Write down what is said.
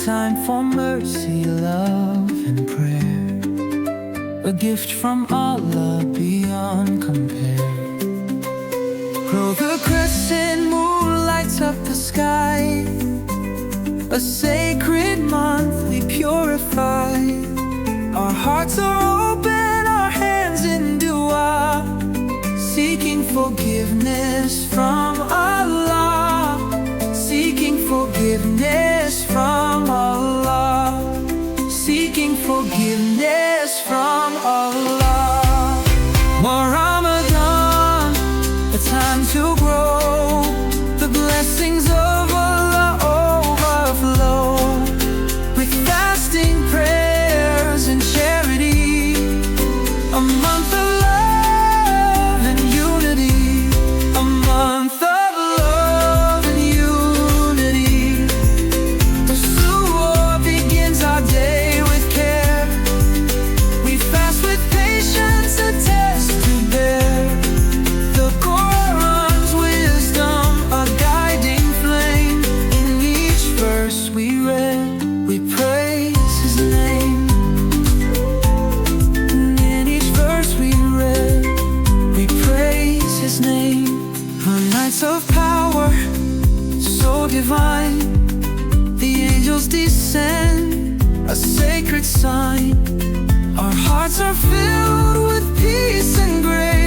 time for mercy, love, and prayer, a gift from Allah beyond compare. Grow the crescent moon lights up the sky, a sacred month we purify. Our hearts are open, our hands in dua, seeking forgiveness from Allah, seeking forgiveness from Allah, seeking forgiveness from Allah. Oh Ramadan, a time to grow, the blessings of Allah overflow, with fasting, prayers, and charity, a month of love and unity, a month of love and unity. The suhoor begins our day with care. We fast with patience, a test to bear. The Quran's wisdom, a guiding flame. In each verse we read, we praise His name. In each verse we read, we praise His name. The nights of power, so divine, the angels descend, a sacred sign. Our hearts are filled with peace and grace.